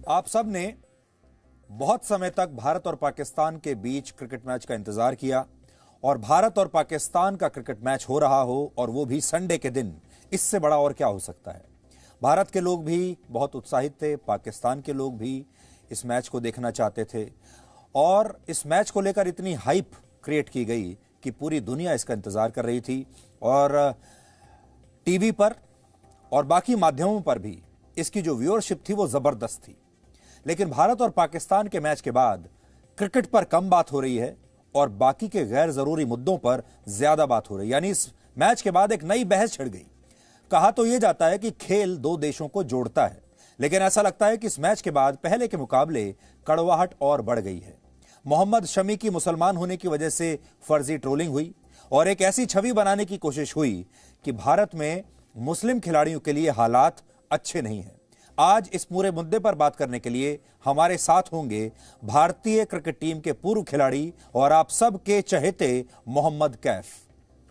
आप सब ने बहुत समय तक भारत और पाकिस्तान के बीच क्रिकेट मैच का इंतजार किया और भारत और पाकिस्तान का क्रिकेट मैच हो रहा हो और वो भी संडे के दिन, इससे बड़ा और क्या हो सकता है। भारत के लोग भी बहुत उत्साहित थे, पाकिस्तान के लोग भी इस मैच को देखना चाहते थे और इस मैच को लेकर इतनी हाइप क्रिएट की गई कि पूरी दुनिया इसका इंतजार कर रही थी और टीवी पर और बाकी माध्यमों पर भी इसकी जो व्यूअरशिप थी वो जबरदस्त थी। लेकिन भारत और पाकिस्तान के मैच के बाद क्रिकेट पर कम बात हो रही है और बाकी के गैर जरूरी मुद्दों पर ज्यादा बात हो रही है। यानी इस मैच के बाद एक नई बहस छिड़ गई। कहा तो यह जाता है कि खेल दो देशों को जोड़ता है, लेकिन ऐसा लगता है कि इस मैच के बाद पहले के मुकाबले कड़वाहट और बढ़ गई है। मोहम्मद शमी की मुसलमान होने की वजह से फर्जी ट्रोलिंग हुई और एक ऐसी छवि बनाने की कोशिश हुई कि भारत में मुस्लिम खिलाड़ियों के लिए हालात अच्छे नहीं हैं। आज इस पूरे मुद्दे पर बात करने के लिए हमारे साथ होंगे भारतीय क्रिकेट टीम के पूर्व खिलाड़ी और आप सब के चहेते मोहम्मद कैफ।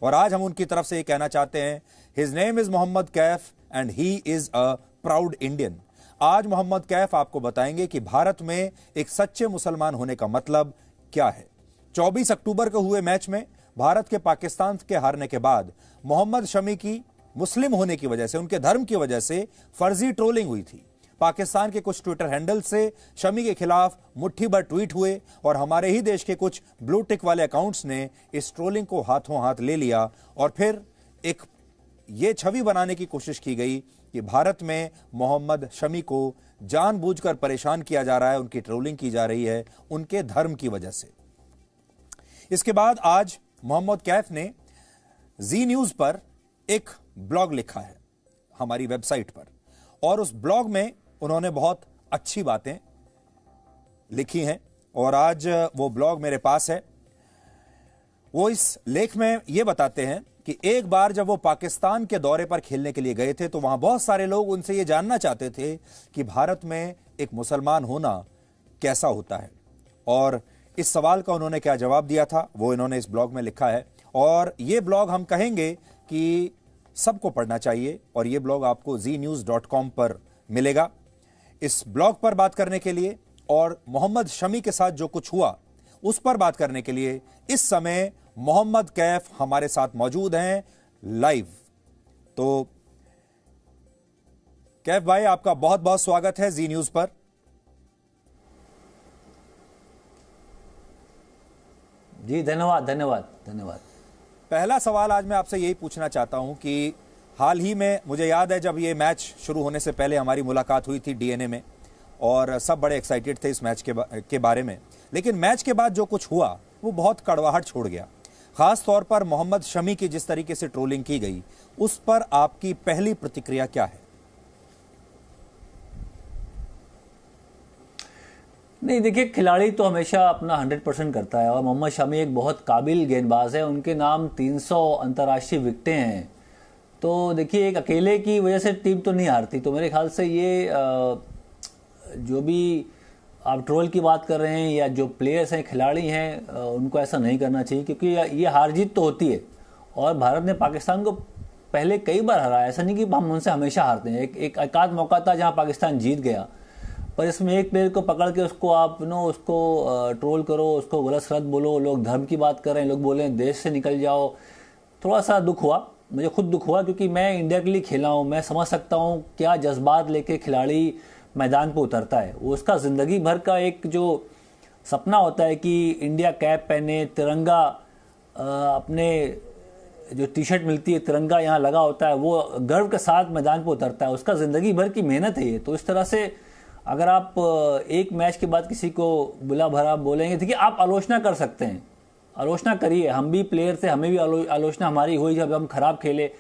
और आज हम उनकी तरफ से ये कहना चाहते हैं, his name is Mohammad Kaif and he is a proud Indian. आज मोहम्मद कैफ आपको बताएंगे कि भारत में एक सच्चे मुसलमान होने का मतलब क्या है। 24 अक्टूबर को हुए मैच में भारत के पाकिस्तान के हारने के बाद मोहम्मद शमी की मुस्लिम होने की वजह से, उनके धर्म की वजह से फर्जी ट्रोलिंग हुई थी। पाकिस्तान के कुछ ट्विटर हैंडल से शमी के खिलाफ मुट्ठी भर ट्वीट हुए और हमारे ही देश के कुछ ब्लू टिक वाले अकाउंट्स ने इस ट्रोलिंग को हाथों हाथ ले लिया और फिर एक ये छवि बनाने की कोशिश की गई कि भारत में मोहम्मद शमी को जानबूझकर परेशान किया जा रहा है, उनकी ट्रोलिंग की जा रही है उनके धर्म की वजह से। इसके बाद आज मोहम्मद कैफ ने जी न्यूज पर एक ब्लॉग लिखा है हमारी वेबसाइट पर और उस ब्लॉग में उन्होंने बहुत अच्छी बातें लिखी हैं और आज वो ब्लॉग मेरे पास है। वो इस लेख में ये बताते हैं कि एक बार जब वो पाकिस्तान के दौरे पर खेलने के लिए गए थे तो वहां बहुत सारे लोग उनसे ये जानना चाहते थे कि भारत में एक मुसलमान होना कैसा होता है और इस सवाल का उन्होंने क्या जवाब दिया था वो इन्होंने इस ब्लॉग में लिखा है। और ये ब्लॉग हम कहेंगे कि सबको पढ़ना चाहिए और ये ब्लॉग आपको znews.com पर मिलेगा। इस ब्लॉग पर बात करने के लिए और मोहम्मद शमी के साथ जो कुछ हुआ उस पर बात करने के लिए इस समय मोहम्मद कैफ हमारे साथ मौजूद हैं लाइव। तो कैफ भाई, आपका बहुत बहुत स्वागत है जी न्यूज पर। जी धन्यवाद धन्यवाद धन्यवाद। पहला सवाल आज मैं आपसे यही पूछना चाहता हूं कि हाल ही में मुझे याद है जब ये मैच शुरू होने से पहले हमारी मुलाकात हुई थी डीएनए में और सब बड़े एक्साइटेड थे इस मैच के बारे में, लेकिन मैच के बाद जो कुछ हुआ वो बहुत कड़वाहट छोड़ गया। खास तौर पर मोहम्मद शमी की जिस तरीके से ट्रोलिंग की गई उस पर आपकी पहली प्रतिक्रिया क्या है? नहीं देखिए, खिलाड़ी तो हमेशा अपना 100% करता है और मोहम्मद शमी एक बहुत काबिल गेंदबाज है। उनके नाम 300 अंतर्राष्ट्रीय विकेटें हैं। तो देखिए, एक अकेले की वजह से टीम तो नहीं हारती। तो मेरे ख्याल से ये जो भी आप ट्रोल की बात कर रहे हैं या जो प्लेयर्स हैं, खिलाड़ी हैं, उनको ऐसा नहीं करना चाहिए क्योंकि ये हार जीत तो होती है और भारत ने पाकिस्तान को पहले कई बार हराया। ऐसा नहीं कि हम उनसे हमेशा हारते हैं। एक एकाध मौका था जहाँ पाकिस्तान जीत गया, पर इसमें एक प्लेयर को पकड़ के उसको आप उसको ट्रोल करो, उसको गलत सलत बोलो। लोग धर्म की बात कर रहे हैं, लोग बोले हैं देश से निकल जाओ। थोड़ा सा दुख हुआ, मुझे खुद दुख हुआ क्योंकि मैं इंडिया के लिए खेला हूँ। मैं समझ सकता हूँ क्या जज्बात लेके खिलाड़ी मैदान पे उतरता है। वो उसका ज़िंदगी भर का एक जो सपना होता है कि इंडिया कैप पहने, तिरंगा अपने जो टी शर्ट मिलती है तिरंगा यहाँ लगा होता है, वो गर्व के साथ मैदान पे उतरता है। उसका ज़िंदगी भर की मेहनत है ये। तो इस तरह से अगर आप एक मैच के बाद किसी को बुला भरा बोलेंगे, देखिए आप आलोचना कर सकते हैं, आलोचना करिए। हम भी प्लेयर थे, हमें भी आलोचना हमारी हुई जब हम खराब खेले।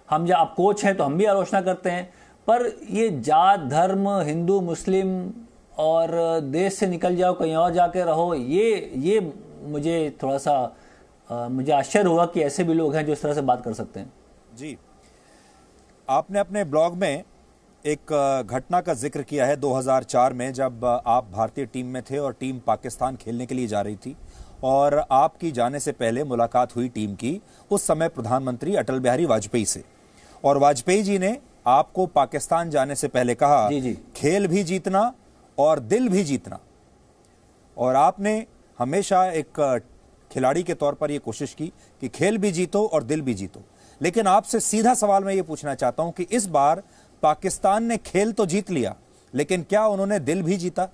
हम जब आप कोच हैं तो हम भी आलोचना करते हैं। पर ये जात धर्म, हिंदू मुस्लिम और देश से निकल जाओ कहीं और जाके रहो, ये मुझे थोड़ा सा मुझे आश्चर्य हुआ कि ऐसे भी लोग हैं जो इस तरह से बात कर सकते हैं। जी, आपने अपने ब्लॉग में एक घटना का जिक्र किया है 2004 में जब आप भारतीय टीम में थे और टीम पाकिस्तान खेलने के लिए जा रही थी और आपकी जाने से पहले मुलाकात हुई टीम की उस समय प्रधानमंत्री अटल बिहारी वाजपेयी से और वाजपेयी जी ने आपको पाकिस्तान जाने से पहले कहा जी जी। खेल भी जीतना और दिल भी जीतना। और आपने हमेशा एक खिलाड़ी के तौर पर यह कोशिश की कि खेल भी जीतो और दिल भी जीतो। लेकिन आपसे सीधा सवाल मैं ये पूछना चाहता हूं कि इस बार पाकिस्तान ने खेल तो जीत लिया, लेकिन क्या उन्होंने दिल भी जीता?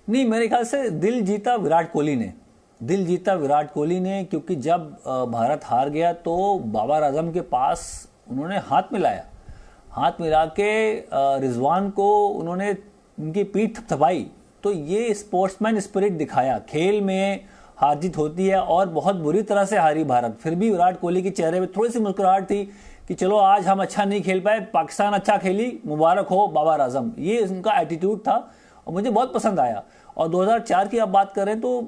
नहीं, मेरे ख्याल से दिल जीता विराट कोहली ने। दिल जीता विराट कोहली ने, क्योंकि जब भारत हार गया तो बाबर आजम के पास उन्होंने हाथ मिलाया। हाथ मिला के रिजवान को उन्होंने उनकी पीठ थपथपाई। तो ये स्पोर्ट्समैन स्पिरिट दिखाया। खेल में हार जीत होती है और बहुत बुरी तरह से हारी भारत, फिर भी विराट कोहली के चेहरे पे थोड़ी सी मुस्कुराहट थी कि चलो आज हम अच्छा नहीं खेल पाए, पाकिस्तान अच्छा खेली, मुबारक हो बाबर आजम। ये उनका एटीट्यूड था और मुझे बहुत पसंद आया। और 2004 की आप बात करें तो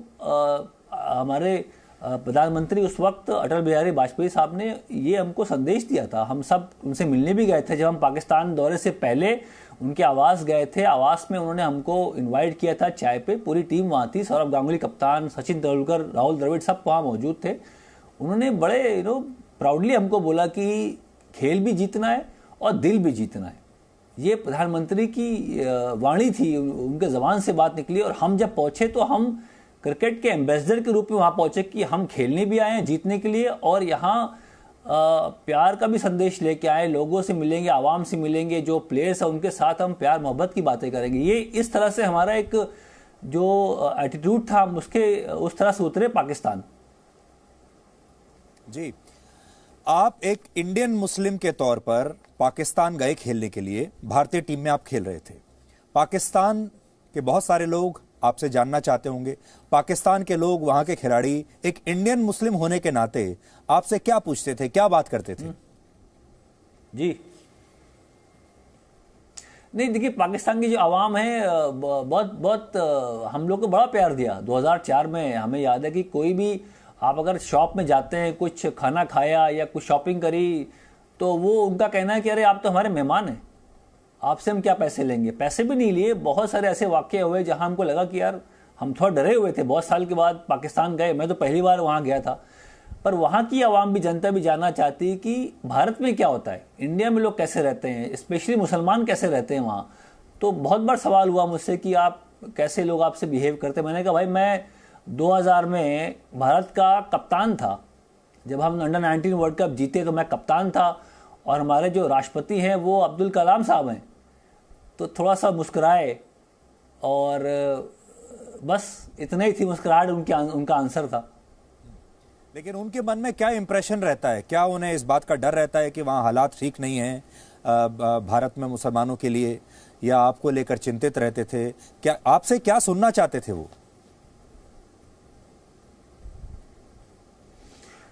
हमारे प्रधानमंत्री उस वक्त अटल बिहारी वाजपेयी साहब ने ये हमको संदेश दिया था। हम सब उनसे मिलने भी गए थे जब हम पाकिस्तान दौरे से पहले उनके आवास गए थे। आवास में उन्होंने हमको इनवाइट किया था चाय पे, पूरी टीम वहाँ थी, सौरव गांगुली कप्तान, सचिन तेंदुलकर, राहुल द्रविड़, सब वहाँ मौजूद थे। उन्होंने बड़े प्राउडली हमको बोला कि खेल भी जीतना है और दिल भी जीतना है। ये प्रधानमंत्री की वाणी थी, उनके ज़बान से बात निकली। और हम जब पहुंचे तो हम क्रिकेट के एम्बेसडर के रूप में वहां पहुंचे कि हम खेलने भी आए हैं जीतने के लिए, और यहाँ प्यार का भी संदेश लेके आए। लोगों से मिलेंगे, आवाम से मिलेंगे, जो प्लेयर्स हैं उनके साथ हम प्यार मोहब्बत की बातें करेंगे। ये इस तरह से हमारा एक जो एटीट्यूड था हम उसके उस तरह से उतरे पाकिस्तान। जी, आप एक इंडियन मुस्लिम के तौर पर पाकिस्तान गए खेलने के लिए, भारतीय टीम में आप खेल रहे थे। पाकिस्तान के बहुत सारे लोग आपसे जानना चाहते होंगे, पाकिस्तान के लोग, वहां के खिलाड़ी एक इंडियन मुस्लिम होने के नाते आपसे क्या पूछते थे, क्या बात करते थे? जी नहीं, देखिए पाकिस्तान की जो आवाम है बहुत बहुत हम लोग को बड़ा प्यार दिया। 2004 में हमें याद है कि कोई भी आप अगर शॉप में जाते हैं, कुछ खाना खाया या कुछ शॉपिंग करी, तो वो उनका कहना है कि अरे आप तो हमारे मेहमान हैं, आपसे हम क्या पैसे लेंगे। पैसे भी नहीं लिए। बहुत सारे ऐसे वाक़ये हुए जहां हमको लगा कि यार हम थोड़ा डरे हुए थे। बहुत साल के बाद पाकिस्तान गए, मैं तो पहली बार वहां गया था, पर वहां की आवाम भी, जनता भी जानना चाहती है कि भारत में क्या होता है, इंडिया में लोग कैसे रहते हैं, स्पेशली मुसलमान कैसे रहते हैं वहाँ। तो बहुत बार सवाल हुआ मुझसे कि आप कैसे लोग आपसे बिहेव करते हैं। मैंने कहा भाई मैं 2000 में भारत का कप्तान था। जब हम अंडर 19 वर्ल्ड कप जीते तो मैं कप्तान था, और हमारे जो राष्ट्रपति हैं वो अब्दुल कलाम साहब हैं। तो थोड़ा सा मुस्कुराए और बस इतना ही थी मुस्कुराहट, उनका आंसर था। लेकिन उनके मन में क्या इंप्रेशन रहता है? क्या उन्हें इस बात का डर रहता है कि वहाँ हालात ठीक नहीं हैं भारत में मुसलमानों के लिए, या आपको लेकर चिंतित रहते थे? क्या आपसे क्या सुनना चाहते थे वो?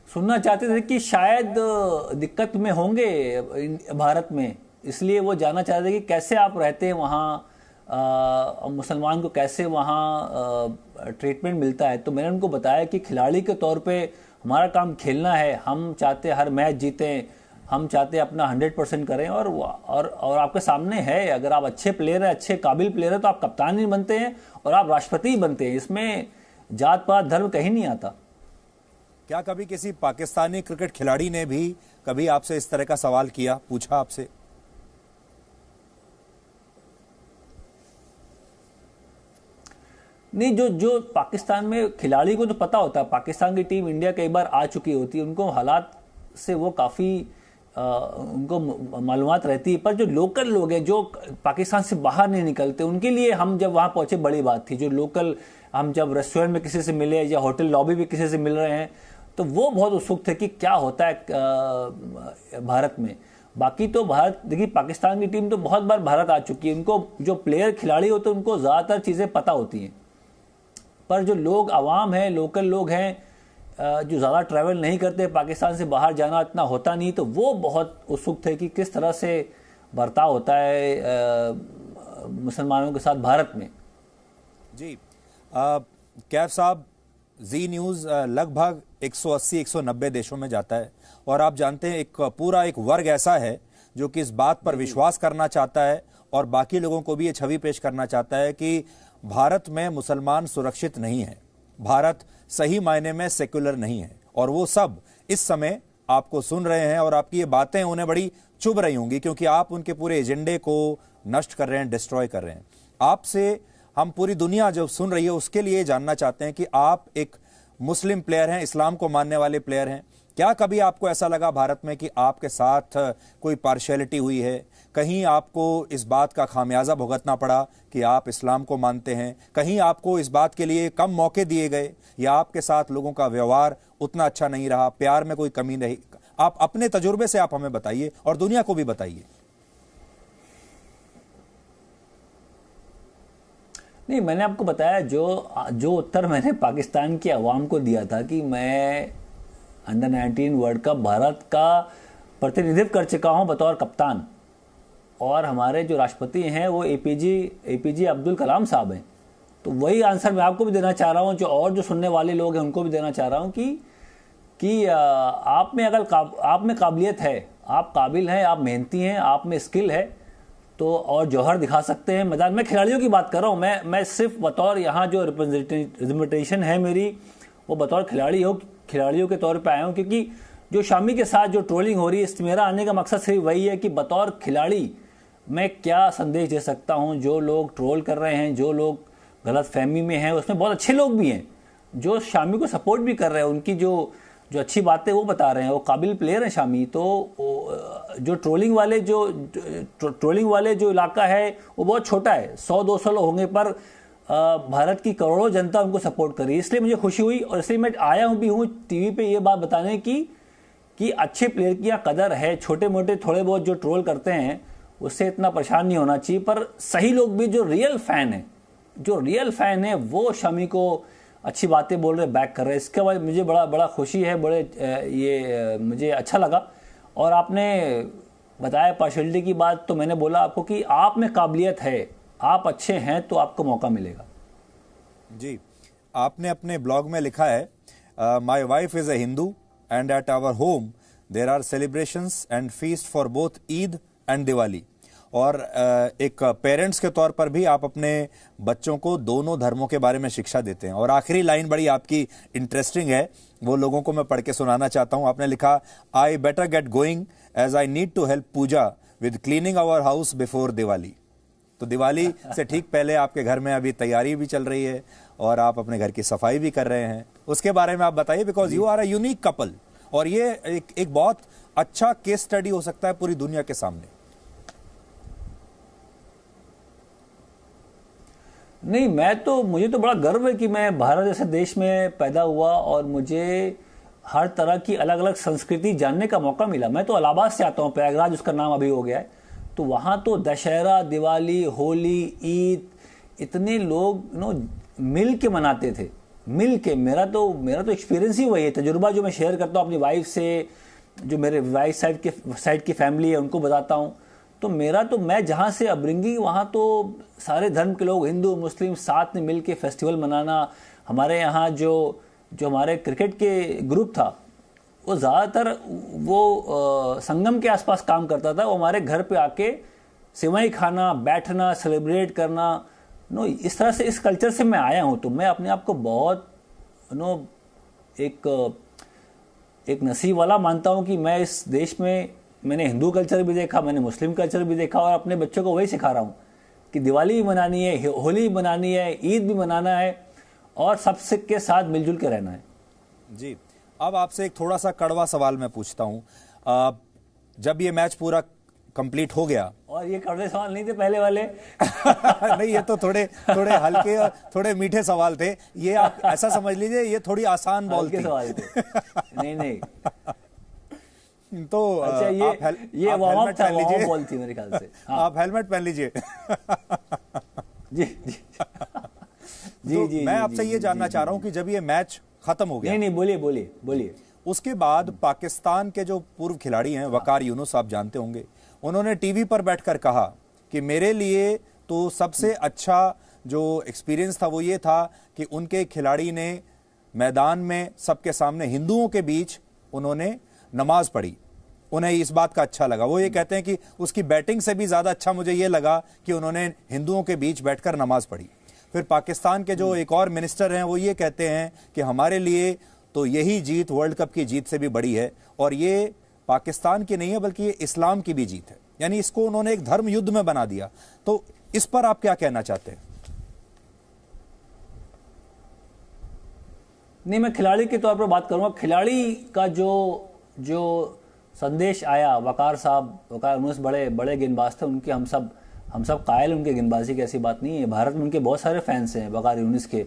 सुनना चाहते थे कि शायद दिक्कत में होंगे भारत में, इसलिए वो जानना चाहते थे कि कैसे आप रहते हैं वहाँ, मुसलमान को कैसे वहाँ ट्रीटमेंट मिलता है। तो मैंने उनको बताया कि खिलाड़ी के तौर पे हमारा काम खेलना है, हम चाहते हर मैच जीतें, हम चाहते अपना 100% करें। और आपके सामने है, अगर आप अच्छे प्लेयर हैं, अच्छे काबिल प्लेयर हैं, तो आप कप्तान ही बनते हैं और आप राष्ट्रपति ही बनते हैं। इसमें जात पात धर्म कहीं नहीं आता। क्या कभी किसी पाकिस्तानी क्रिकेट खिलाड़ी ने भी कभी आपसे इस तरह का सवाल किया, पूछा आपसे? नहीं, जो पाकिस्तान में खिलाड़ी को तो पता होता है, पाकिस्तान की टीम इंडिया कई बार आ चुकी होती है, उनको हालात से वो काफ़ी उनको मालूमात रहती है। पर जो लोकल लोग हैं जो पाकिस्तान से बाहर नहीं निकलते, उनके लिए हम जब वहाँ पहुँचे बड़ी बात थी। जो लोकल, हम जब रेस्टोरेंट में किसी से मिले या होटल लॉबी में किसी से मिल रहे हैं, तो वो बहुत उत्सुक थे कि क्या होता है भारत में। बाकी तो भारत, देखिए पाकिस्तान की टीम तो बहुत बार भारत आ चुकी है, उनको जो प्लेयर खिलाड़ी होते हैं उनको ज़्यादातर चीज़ें पता होती हैं। पर जो लोग आवाम हैं, लोकल लोग हैं, जो ज़्यादा ट्रैवल नहीं करते, पाकिस्तान से बाहर जाना इतना होता नहीं, तो वो बहुत उत्सुक थे कि किस तरह से बर्ताव होता है मुसलमानों के साथ भारत में। जी, कैफ साहब, जी न्यूज़ लगभग 180-190 देशों में जाता है, और आप जानते हैं एक पूरा एक वर्ग ऐसा है जो कि इस बात पर विश्वास करना चाहता है और बाकी लोगों को भी ये छवि पेश करना चाहता है कि भारत में मुसलमान सुरक्षित नहीं है, भारत सही मायने में सेक्युलर नहीं है। और वो सब इस समय आपको सुन रहे हैं और आपकी ये बातें उन्हें बड़ी चुभ रही होंगी, क्योंकि आप उनके पूरे एजेंडे को नष्ट कर रहे हैं, डिस्ट्रॉय कर रहे हैं। आपसे हम, पूरी दुनिया जो सुन रही है उसके लिए जानना चाहते हैं कि आप एक मुस्लिम प्लेयर हैं, इस्लाम को मानने वाले प्लेयर हैं, क्या कभी आपको ऐसा लगा भारत में कि आपके साथ कोई पार्शियलिटी हुई है? कहीं आपको इस बात का खामियाजा भुगतना पड़ा कि आप इस्लाम को मानते हैं? कहीं आपको इस बात के लिए कम मौके दिए गए, या आपके साथ लोगों का व्यवहार उतना अच्छा नहीं रहा, प्यार में कोई कमी नहीं? आप अपने तजुर्बे से आप हमें बताइए और दुनिया को भी बताइए। नहीं, मैंने आपको बताया जो उत्तर मैंने पाकिस्तान की आवाम को दिया था कि मैं अंडर 19 वर्ल्ड कप भारत का प्रतिनिधित्व कर चुका हूं बतौर कप्तान, और हमारे जो राष्ट्रपति हैं वो एपीजे अब्दुल कलाम साहब हैं। तो वही आंसर मैं आपको भी देना चाह रहा हूं, जो सुनने वाले लोग हैं उनको भी देना चाह रहा हूं कि आप में काबिलियत है, आप काबिल हैं, आप मेहनती हैं, आप में स्किल है, तो और जौहर दिखा सकते हैं मैदान में। खिलाड़ियों की बात कर रहा हूँ मैं सिर्फ बतौर यहाँ जो रिप्रेजेंटेशन है मेरी, वो बतौर खिलाड़ियों के तौर पे आया हूँ, क्योंकि जो शामी के साथ जो ट्रोलिंग हो रही है, मेरा आने का मकसद सिर्फ वही है कि बतौर खिलाड़ी मैं क्या संदेश दे सकता हूँ। जो लोग ट्रोल कर रहे हैं, जो लोग गलत फहमी में हैं, उसमें बहुत अच्छे लोग भी हैं जो शामी को सपोर्ट भी कर रहे हैं, उनकी जो अच्छी बातें वो बता रहे हैं, वो काबिल प्लेयर हैं शामी। तो जो ट्रोलिंग वाले जो इलाका है वो बहुत छोटा है, 100-200 लोग होंगे, पर भारत की करोड़ों जनता उनको सपोर्ट कर रही है। इसलिए मुझे खुशी हुई, और इसलिए मैं आया भी हूँ टीवी पे ये बात बताने की कि अच्छे प्लेयर की यहाँ कदर है। छोटे मोटे थोड़े बहुत जो ट्रोल करते हैं उससे इतना परेशान नहीं होना चाहिए, पर सही लोग भी, जो रियल फैन है वो शामी को अच्छी बातें बोल रहे, बैक कर रहे हैं। इसके बाद मुझे बड़ा खुशी है, मुझे अच्छा लगा। और आपने बताया पार्शियलिटी की बात, तो मैंने बोला आपको कि आप में काबिलियत है, आप अच्छे हैं तो आपको मौका मिलेगा। जी, आपने अपने ब्लॉग में लिखा है, my wife is a Hindu and at our home there are celebrations and feast for both Eid and Diwali. और एक पेरेंट्स के तौर पर भी आप अपने बच्चों को दोनों धर्मों के बारे में शिक्षा देते हैं। और आखिरी लाइन बड़ी आपकी इंटरेस्टिंग है, वो लोगों को मैं पढ़ के सुनाना चाहता हूं। आपने लिखा, I better get going as I need to help Pooja with cleaning our house before Diwali. तो दिवाली से ठीक पहले आपके घर में अभी तैयारी भी चल रही है और आप अपने घर की सफाई भी कर रहे हैं। उसके बारे में आप बताइए, because you are a unique couple, और ये एक बहुत अच्छा केस स्टडी हो सकता है पूरी दुनिया के सामने। नहीं, मुझे तो बड़ा गर्व है कि मैं भारत जैसे देश में पैदा हुआ और मुझे हर तरह की अलग अलग संस्कृति जानने का मौका मिला। मैं तो इलाहाबाद से आता हूँ, प्रयागराज उसका नाम अभी हो गया है। तो वहाँ तो दशहरा, दिवाली, होली, ईद, इतने लोग मिल के मनाते थे, मिल के। मेरा तो एक्सपीरियंस ही वही है, तजुर्बा जो मैं शेयर करता हूँ अपनी वाइफ से, जो मेरे वाइफ साइड की फैमिली है उनको बताता हूँ। तो मैं जहाँ से अपब्रिंगिंग, वहाँ तो सारे धर्म के लोग, हिंदू मुस्लिम, साथ में मिल के फेस्टिवल मनाना। हमारे यहाँ जो हमारे क्रिकेट के ग्रुप था वो ज़्यादातर संगम के आसपास काम करता था। वो हमारे घर पे आके सेवई खाना, बैठना, सेलिब्रेट करना, इस तरह से, इस कल्चर से मैं आया हूँ। तो मैं अपने आप को बहुत एक नसीब वाला मानता हूँ कि मैं इस देश में, मैंने हिंदू कल्चर भी देखा, मैंने मुस्लिम कल्चर भी देखा, और अपने बच्चों को वही सिखा रहा हूँ कि दिवाली भी मनानी है, होली भी मनानी है, ईद भी मनाना है, और सबसे के साथ मिलजुल के रहना है। जी, अब आपसे एक थोड़ा सा कड़वा सवाल मैं पूछता हूँ। जब ये मैच पूरा कंप्लीट हो गया, और ये कड़वे सवाल नहीं थे पहले वाले नहीं, ये तो थोड़े हल्के और थोड़े मीठे सवाल थे। ये आप ऐसा समझ लीजिए, ये थोड़ी आसान बॉल थी। सवाल थे। नहीं तो अच्छा, ये वार्म अप था, वार्म बॉल थी मेरे ख्याल से। हाँ। आप हेलमेट पहन लीजिए। जी, मैं आपसे ये जानना चाह रहा हूं कि जब ये मैच खत्म हो गया, नहीं, बोलिए। उसके बाद पाकिस्तान के जो पूर्व खिलाड़ी हैं, वकार यूनुस, आप जानते होंगे, उन्होंने टीवी पर बैठकर कहा कि मेरे लिए तो सबसे अच्छा जो एक्सपीरियंस था वो ये था कि उनके खिलाड़ी ने मैदान में सबके सामने हिंदुओं के बीच उन्होंने नमाज पढ़ी। उन्हें इस बात का अच्छा लगा। वो ये कहते हैं कि उसकी बैटिंग से भी ज्यादा अच्छा मुझे ये लगा कि उन्होंने हिंदुओं के बीच बैठकर नमाज पढ़ी। फिर पाकिस्तान के जो एक और मिनिस्टर हैं वो ये कहते हैं कि हमारे लिए तो यही जीत वर्ल्ड कप की जीत से भी बड़ी है, और ये पाकिस्तान की नहीं है बल्कि ये इस्लाम की भी जीत है, यानी इसको उन्होंने एक धर्म युद्ध में बना दिया। तो इस पर आप क्या कहना चाहते हैं? नहीं, मैं खिलाड़ी के तौर पर बात करूंगा। खिलाड़ी का जो जो संदेश आया, वकार साहब, वकार यूनुस बड़े बड़े गेंदबाज थे, उनके हम सब कायल उनके गेंदबाजी की, ऐसी बात नहीं है। भारत में उनके बहुत सारे फैंस हैं वकार यूनुस के।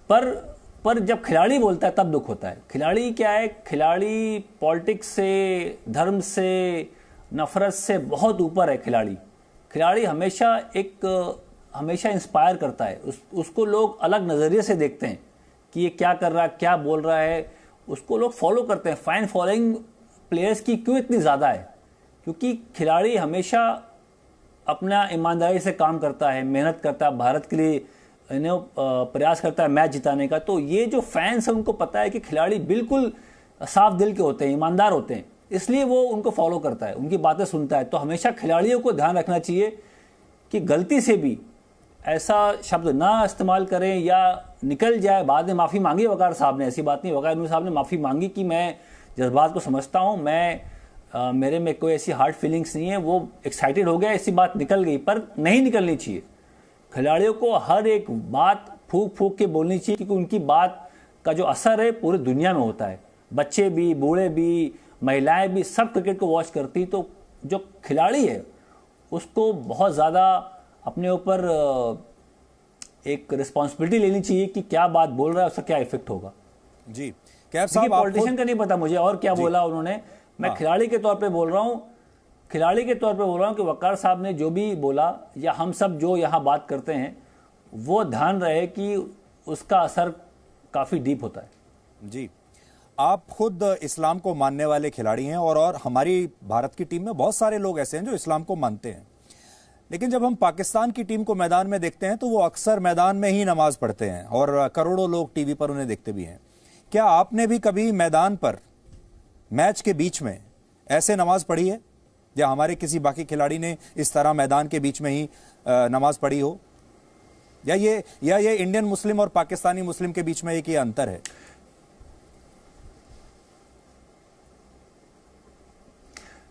पर जब खिलाड़ी बोलता है तब दुख होता है। खिलाड़ी क्या है? खिलाड़ी पॉलिटिक्स से, धर्म से, नफरत से बहुत ऊपर है। खिलाड़ी हमेशा इंस्पायर करता है। उसको लोग अलग नज़रिए से देखते हैं कि ये क्या कर रहा है, क्या बोल रहा है, उसको लोग फॉलो करते हैं। फैन फॉलोइंग प्लेयर्स की क्यों इतनी ज़्यादा है? क्योंकि खिलाड़ी हमेशा अपना ईमानदारी से काम करता है, मेहनत करता है, भारत के लिए प्रयास करता है मैच जिताने का। तो ये जो फैंस हैं उनको पता है कि खिलाड़ी बिल्कुल साफ दिल के होते हैं, ईमानदार होते हैं, इसलिए वो उनको फॉलो करता है, उनकी बातें सुनता है। तो हमेशा खिलाड़ियों को ध्यान रखना चाहिए कि गलती से भी ऐसा शब्द ना इस्तेमाल करें या निकल जाए। बाद में माफ़ी मांगी वकार साहब ने, ऐसी बात नहीं, वकार यूनुस साहब ने माफ़ी मांगी कि मैं जज्बात को समझता हूँ, मेरे में कोई ऐसी हार्ड फीलिंग्स नहीं है, वो एक्साइटेड हो गया, ऐसी बात निकल गई। पर नहीं निकलनी चाहिए। खिलाड़ियों को हर एक बात फूक फूक के बोलनी चाहिए, क्योंकि उनकी बात का जो असर है पूरी दुनिया में होता है। बच्चे भी, बूढ़े भी, महिलाएं भी, सब क्रिकेट को वॉच करती। तो जो खिलाड़ी है उसको बहुत ज़्यादा अपने ऊपर एक रिस्पॉन्सिबिलिटी लेनी चाहिए कि क्या बात बोल रहा है, उसका क्या इफेक्ट होगा। जी कैफ साहब, पॉलिटिशियन का नहीं पता मुझे और क्या बोला उन्होंने। मैं खिलाड़ी के तौर पे बोल रहा हूँ कि वकार साहब ने जो भी बोला, या हम सब जो यहाँ बात करते हैं, वो ध्यान रहे कि उसका असर काफी डीप होता है। जी, आप खुद इस्लाम को मानने वाले खिलाड़ी हैं और हमारी भारत की टीम में बहुत सारे लोग ऐसे हैं जो इस्लाम को मानते हैं, लेकिन जब हम पाकिस्तान की टीम को मैदान में देखते हैं तो वो अक्सर मैदान में ही नमाज पढ़ते हैं और करोड़ों लोग टीवी पर उन्हें देखते भी हैं। क्या आपने भी कभी मैदान पर मैच के बीच में ऐसे नमाज पढ़ी है, या हमारे किसी बाकी खिलाड़ी ने इस तरह मैदान के बीच में ही नमाज पढ़ी हो? या ये इंडियन मुस्लिम और पाकिस्तानी मुस्लिम के बीच में एक ये अंतर है?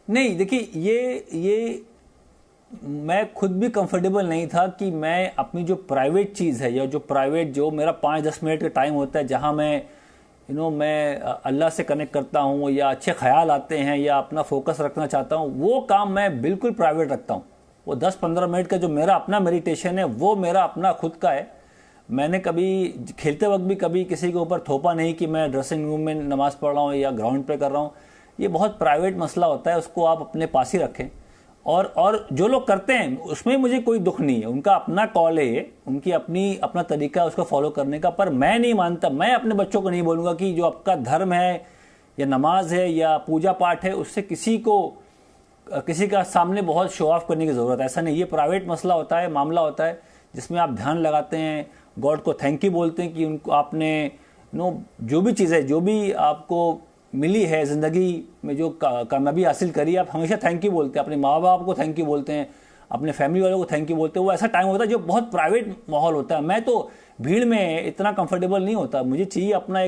नहीं, देखिए, ये मैं खुद भी कंफर्टेबल नहीं था कि मैं अपनी जो प्राइवेट चीज़ है, या जो मेरा 5-10 मिनट का टाइम होता है जहां मैं अल्लाह से कनेक्ट करता हूं, या अच्छे ख्याल आते हैं, या अपना फोकस रखना चाहता हूं, वो काम मैं बिल्कुल प्राइवेट रखता हूं। वो 10-15 मिनट का जो मेरा अपना मेडिटेशन है, वो मेरा अपना खुद का है। मैंने कभी खेलते वक्त भी कभी किसी के ऊपर थोपा नहीं कि मैं ड्रेसिंग रूम में नमाज पढ़ रहा हूँ या ग्राउंड पे कर रहा हूँ। ये बहुत प्राइवेट मसला होता है, उसको आप अपने पास ही रखें। और जो लोग करते हैं उसमें मुझे कोई दुख नहीं है, उनका अपना कॉल है, उनकी अपना तरीका है उसको फॉलो करने का। पर मैं नहीं मानता, मैं अपने बच्चों को नहीं बोलूँगा कि जो आपका धर्म है या नमाज है या पूजा पाठ है, उससे किसी का सामने बहुत शो ऑफ करने की ज़रूरत है, ऐसा नहीं। ये प्राइवेट मसला होता है, मामला होता है, जिसमें आप ध्यान लगाते हैं, गॉड को थैंक यू बोलते हैं कि उनको आपने जो भी चीज़ें, जो भी आपको मिली है ज़िंदगी में, जो कामयाबी हासिल करी, आप हमेशा थैंक यू बोलते हैं, अपने माँ बाप को थैंक यू बोलते हैं, अपने फैमिली वालों को थैंक यू बोलते हैं। वो ऐसा टाइम होता है जो बहुत प्राइवेट माहौल होता है। मैं तो भीड़ में इतना कंफर्टेबल नहीं होता, मुझे चाहिए अपना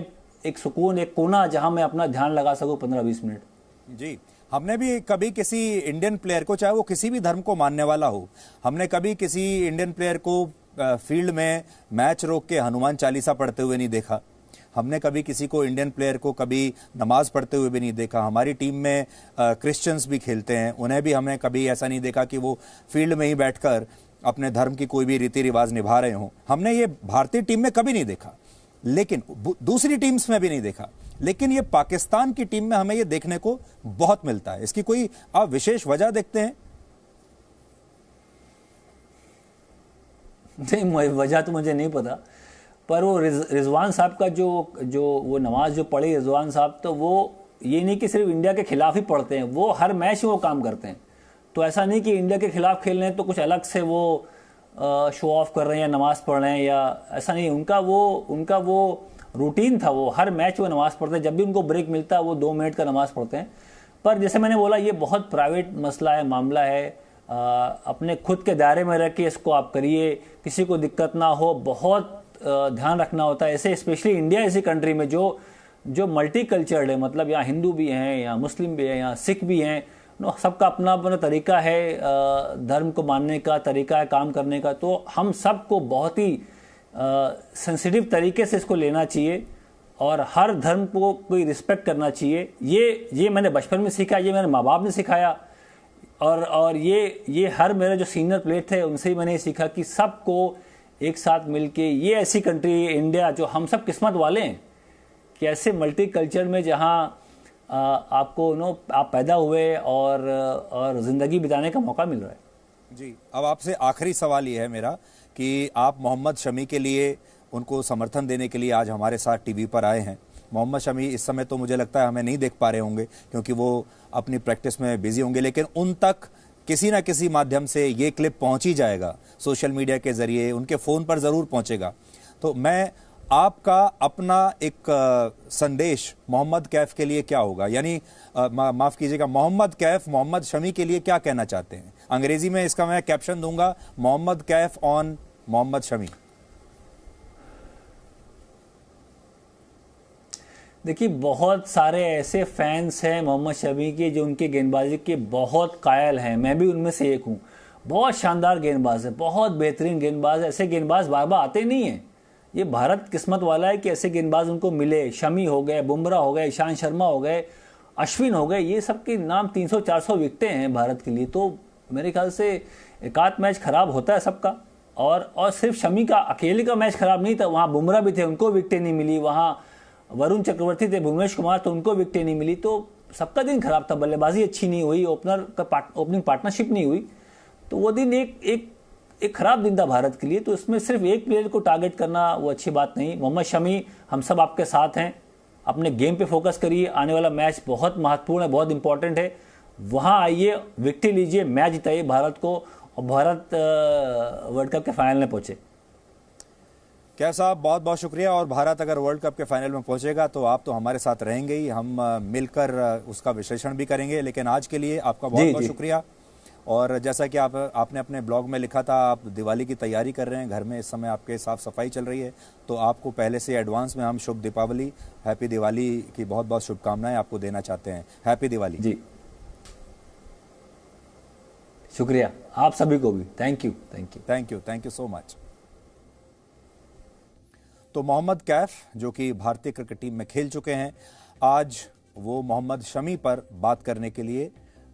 एक सुकून, एक कोना जहां मैं अपना ध्यान लगा सकूं 15-20 मिनट। जी, हमने भी कभी किसी इंडियन प्लेयर को, चाहे वो किसी भी धर्म को मानने वाला हो, हमने कभी किसी इंडियन प्लेयर को फील्ड में मैच रोक के हनुमान चालीसा पढ़ते हुए नहीं देखा। हमने कभी किसी को, इंडियन प्लेयर को, कभी नमाज पढ़ते हुए भी नहीं देखा। हमारी टीम में क्रिश्चियंस भी खेलते हैं, उन्हें भी हमने कभी ऐसा नहीं देखा कि वो फील्ड में ही बैठकर अपने धर्म की कोई भी रीति रिवाज निभा रहे हों। हमने ये भारतीय टीम में कभी नहीं देखा, लेकिन दूसरी टीम्स में भी नहीं देखा। लेकिन ये पाकिस्तान की टीम में हमें ये देखने को बहुत मिलता है। इसकी कोई आप विशेष वजह देखते हैं? नहीं, वजह तो मुझे नहीं पता, पर वो रिजवान साहब का जो वो नमाज जो पढ़ी रिजवान साहब, तो वो ये नहीं कि सिर्फ इंडिया के खिलाफ ही पढ़ते हैं, वो हर मैच में वो काम करते हैं। तो ऐसा नहीं कि इंडिया के खिलाफ खेल रहे हैं तो कुछ अलग से वो शो ऑफ कर रहे हैं या नमाज पढ़ रहे हैं, या ऐसा नहीं। उनका वो रूटीन था, वो हर मैच वो नमाज पढ़ते हैं, जब भी उनको ब्रेक मिलता है वो 2 मिनट का नमाज पढ़ते हैं। पर जैसे मैंने बोला, ये बहुत प्राइवेट मसला है, मामला है, अपने खुद के दायरे में रख के इसको आप करिए, किसी को दिक्कत ना हो, बहुत ध्यान रखना होता है। ऐसे स्पेशली इंडिया ऐसी कंट्री में जो जो मल्टी कल्चर्ड है, मतलब यहाँ हिंदू भी हैं, यहाँ मुस्लिम भी हैं, यहाँ सिख भी हैं, सबका अपना अपना तरीका है धर्म को मानने का, तरीका है काम करने का। तो हम सबको बहुत ही सेंसिटिव तरीके से इसको लेना चाहिए और हर धर्म को कोई रिस्पेक्ट करना चाहिए। ये मैंने बचपन में सीखा, ये मेरे माँ बाप ने सिखाया और ये हर मेरे जो सीनियर प्लेट थे उनसे ही मैंने सीखा कि सबको एक साथ मिलके, ये ऐसी कंट्री इंडिया जो हम सब किस्मत वाले हैं कि ऐसे मल्टी कल्चर में जहाँ आपको आप पैदा हुए और ज़िंदगी बिताने का मौका मिल रहा है। जी, अब आपसे आखिरी सवाल ये है मेरा कि आप मोहम्मद शमी के लिए, उनको समर्थन देने के लिए आज हमारे साथ टीवी पर आए हैं। मोहम्मद शमी इस समय तो मुझे लगता है हमें नहीं देख पा रहे होंगे क्योंकि वो अपनी प्रैक्टिस में बिजी होंगे, लेकिन उन तक किसी ना किसी माध्यम से ये क्लिप पहुंच ही जाएगा, सोशल मीडिया के जरिए उनके फ़ोन पर ज़रूर पहुंचेगा। तो मैं आपका अपना एक संदेश मोहम्मद कैफ के लिए क्या होगा, यानी माफ़ कीजिएगा, मोहम्मद कैफ मोहम्मद शमी के लिए क्या कहना चाहते हैं? अंग्रेजी में इसका मैं कैप्शन दूंगा, मोहम्मद कैफ ऑन मोहम्मद शमी। देखिए, बहुत सारे ऐसे फैंस हैं मोहम्मद शमी के जो उनके गेंदबाजी के बहुत कायल हैं, मैं भी उनमें से एक हूँ। बहुत शानदार गेंदबाज है, बहुत बेहतरीन गेंदबाज है। ऐसे गेंदबाज बार बार आते नहीं हैं। ये भारत किस्मत वाला है कि ऐसे गेंदबाज उनको मिले। शमी हो गए, बुमराह हो गए, ईशांत शर्मा हो गए, अश्विन हो गए, ये सब के नाम 300-400 विकेटें हैं भारत के लिए। तो मेरे ख्याल से एक आध मैच खराब होता है सबका, और सिर्फ शमी का अकेले का मैच खराब नहीं था, वहाँ बुमराह भी थे, उनको विकेटें नहीं मिली, वहाँ वरुण चक्रवर्ती थे, भुवनेश कुमार, तो उनको विकेटें नहीं मिली। तो सबका दिन खराब था, बल्लेबाजी अच्छी नहीं हुई, ओपनिंग पार्टनरशिप नहीं हुई। तो वो दिन एक खराब दिन था भारत के लिए। तो इसमें सिर्फ एक प्लेयर को टारगेट करना वो अच्छी बात नहीं। मोहम्मद शमी, हम सब आपके साथ हैं, अपने गेम पे फोकस करिए। आने वाला मैच बहुत महत्वपूर्ण है, बहुत इंपॉर्टेंट है, वहाँ आइए, विकेट लीजिए, मैच जिताइए भारत को, और भारत वर्ल्ड कप के फाइनल में पहुंचे। कैफ साहब, बहुत बहुत शुक्रिया। और भारत अगर वर्ल्ड कप के फाइनल में पहुंचेगा तो आप तो हमारे साथ रहेंगे ही, हम मिलकर उसका विश्लेषण भी करेंगे। लेकिन आज के लिए आपका बहुत बहुत शुक्रिया। और जैसा कि आपने अपने ब्लॉग में लिखा था, आप दिवाली की तैयारी कर रहे हैं, घर में इस समय आपके साफ सफाई चल रही है, तो आपको पहले से एडवांस में हम शुभ दीपावली, हैप्पी दिवाली की बहुत बहुत शुभकामनाएं आपको देना चाहते हैं। हैप्पी दिवाली। जी, शुक्रिया आप सभी को भी। Thank you, thank you, thank you, thank you so much. तो मोहम्मद कैफ जो कि भारतीय क्रिकेट टीम में खेल चुके हैं, आज वो मोहम्मद शमी पर बात करने के लिए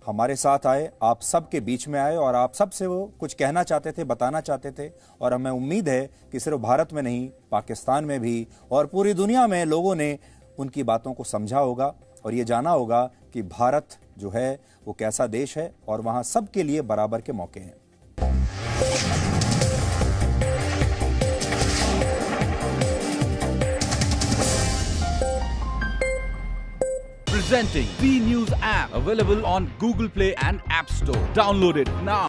हमारे साथ आए, आप सबके बीच में आए और आप सबसे वो कुछ कहना चाहते थे, बताना चाहते थे। और हमें उम्मीद है कि सिर्फ भारत में नहीं, पाकिस्तान में भी और पूरी दुनिया में लोगों ने उनकी बातों को समझा होगा और ये जाना होगा कि भारत जो है वो कैसा देश है और वहाँ सबके लिए बराबर के मौके हैं। Presenting B News app, available on Google Play and App Store. Download it now.